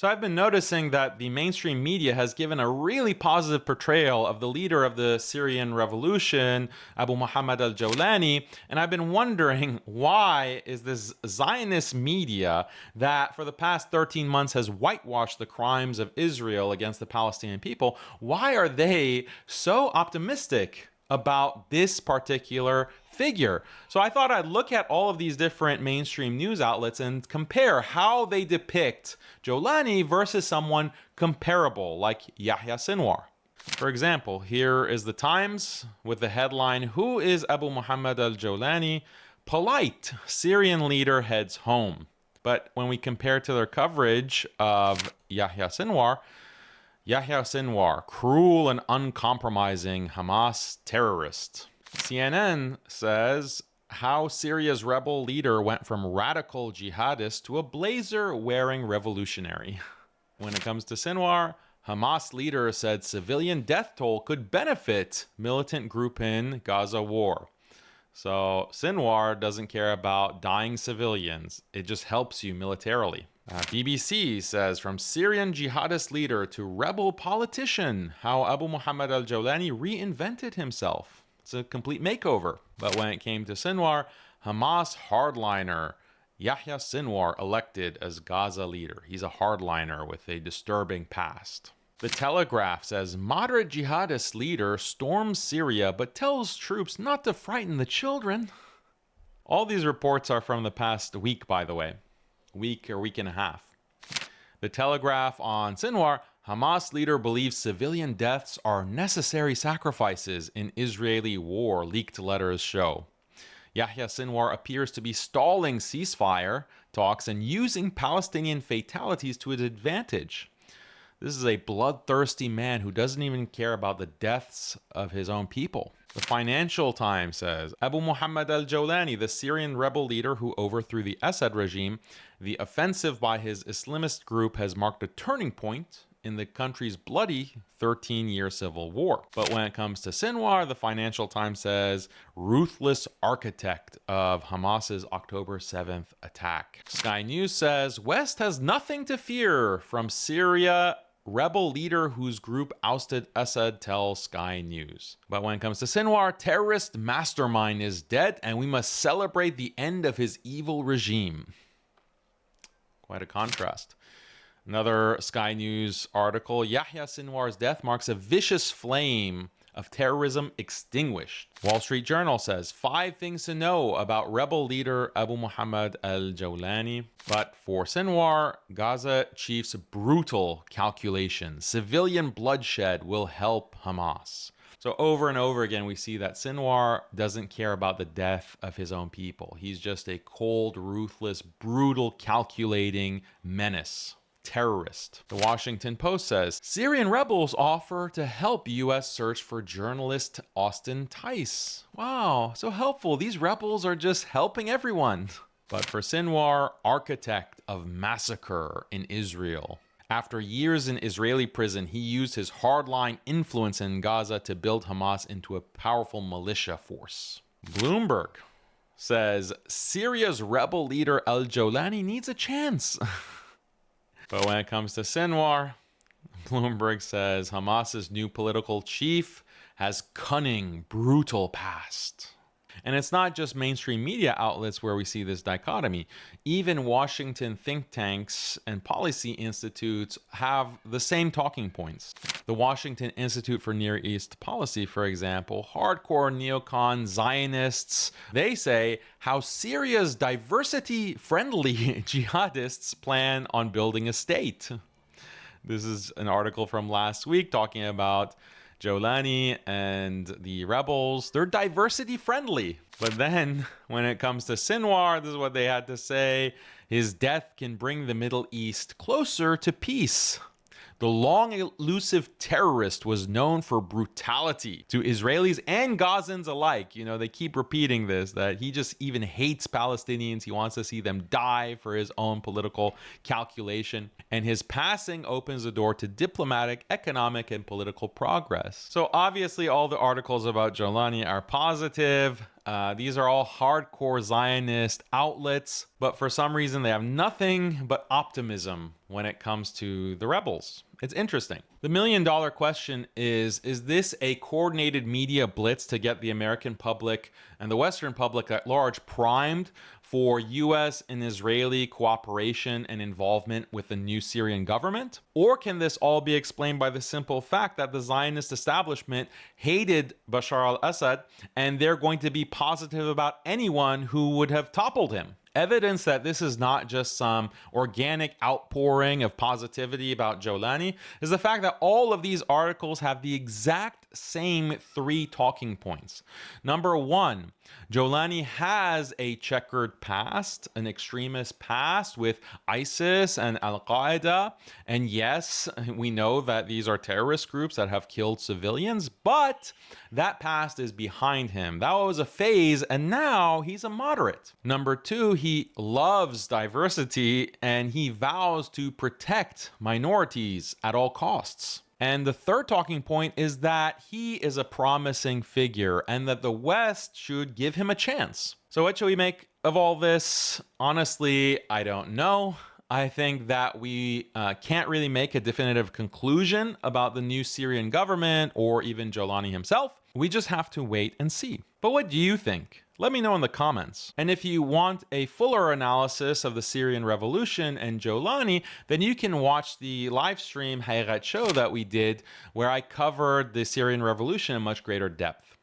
So I've been noticing that the mainstream media has given a really positive portrayal of the leader of the Syrian revolution, Abu Muhammad al-Jolani, and I've been wondering, why is this Zionist media that for the past 13 months has whitewashed the crimes of Israel against the Palestinian people, why are they so optimistic about this particular figure? So I thought I'd look at all of these different mainstream news outlets and compare how they depict Jolani versus someone comparable like Yahya Sinwar. For example, here is the Times with the headline, "Who is Abu Muhammad al-Jolani? Polite Syrian leader heads home." But when we compare to their coverage of Yahya Sinwar, cruel and uncompromising Hamas terrorist. CNN says how Syria's rebel leader went from radical jihadist to a blazer-wearing revolutionary. When it comes to Sinwar, Hamas leader said civilian death toll could benefit militant group in Gaza war. So Sinwar doesn't care about dying civilians. It just helps you militarily. BBC says, from Syrian jihadist leader to rebel politician, how Abu Muhammad al-Jolani reinvented himself. It's a complete makeover. But when it came to Sinwar, Hamas hardliner Yahya Sinwar elected as Gaza leader. He's a hardliner with a disturbing past. The Telegraph says moderate jihadist leader storms Syria but tells troops not to frighten the children. All these reports are from the past week, by the way. Week or week and a half. The Telegraph on Sinwar, Hamas leader believes civilian deaths are necessary sacrifices in Israeli war, leaked letters show. Yahya Sinwar appears to be stalling ceasefire talks and using Palestinian fatalities to his advantage. This is a bloodthirsty man who doesn't even care about the deaths of his own people. The Financial Times says, Abu Muhammad al-Jolani, the Syrian rebel leader who overthrew the Assad regime, the offensive by his Islamist group has marked a turning point in the country's bloody 13-year civil war. But when it comes to Sinwar, the Financial Times says, ruthless architect of Hamas's October 7th attack. Sky News says, West has nothing to fear from Syria rebel leader whose group ousted Assad, tells Sky News. But when it comes to Sinwar, terrorist mastermind is dead and we must celebrate the end of his evil regime. Quite a contrast. Another Sky News article, Yahya Sinwar's death marks a vicious flame of terrorism extinguished. Wall Street Journal says 5 things to know about rebel leader Abu Muhammad al-Jolani. But for Sinwar, Gaza chief's brutal calculation, civilian bloodshed will help Hamas. So over and over again, we see that Sinwar doesn't care about the death of his own people. He's just a cold, ruthless, brutal, calculating menace. Terrorist. The Washington Post says, Syrian rebels offer to help U.S. search for journalist Austin Tice. Wow, so helpful. These rebels are just helping everyone. But for Sinwar, architect of massacre in Israel. After years in Israeli prison, he used his hardline influence in Gaza to build Hamas into a powerful militia force. Bloomberg says, Syria's rebel leader al-Jolani needs a chance. But when it comes to Sinwar, Bloomberg says Hamas's new political chief has cunning, brutal past. And it's not just mainstream media outlets where we see this dichotomy. Even Washington think tanks and policy institutes have the same talking points. The Washington Institute for Near East Policy, for example, hardcore neocon Zionists, they say how Syria's diversity-friendly jihadists plan on building a state. This is an article from last week talking about Jolani and the rebels. They're diversity friendly. But then when it comes to Sinwar, this is what they had to say. His death can bring the Middle East closer to peace. The long elusive terrorist was known for brutality to Israelis and Gazans alike. You know, they keep repeating this, that he just even hates Palestinians. He wants to see them die for his own political calculation. And his passing opens the door to diplomatic, economic, and political progress. So obviously all the articles about Jolani are positive. These are all hardcore Zionist outlets, but for some reason they have nothing but optimism when it comes to the rebels. It's interesting. The million-dollar question is this a coordinated media blitz to get the American public and the Western public at large primed for US and Israeli cooperation and involvement with the new Syrian government? Or can this all be explained by the simple fact that the Zionist establishment hated Bashar al-Assad and they're going to be positive about anyone who would have toppled him? Evidence that this is not just some organic outpouring of positivity about Jolani is the fact that all of these articles have the exact same 3 talking points. Number 1, Jolani has a checkered past, an extremist past with ISIS and al-Qaeda. And yes, we know that these are terrorist groups that have killed civilians, but that past is behind him. That was a phase, and now he's a moderate. Number 2, he loves diversity and he vows to protect minorities at all costs. And the third talking point is that he is a promising figure and that the West should give him a chance. So what should we make of all this? Honestly, I don't know. I think that we can't really make a definitive conclusion about the new Syrian government or even Jolani himself. We just have to wait and see. But what do you think? Let me know in the comments. And if you want a fuller analysis of the Syrian revolution and Jolani, then you can watch the live stream Haqiqatjou that we did where I covered the Syrian revolution in much greater depth.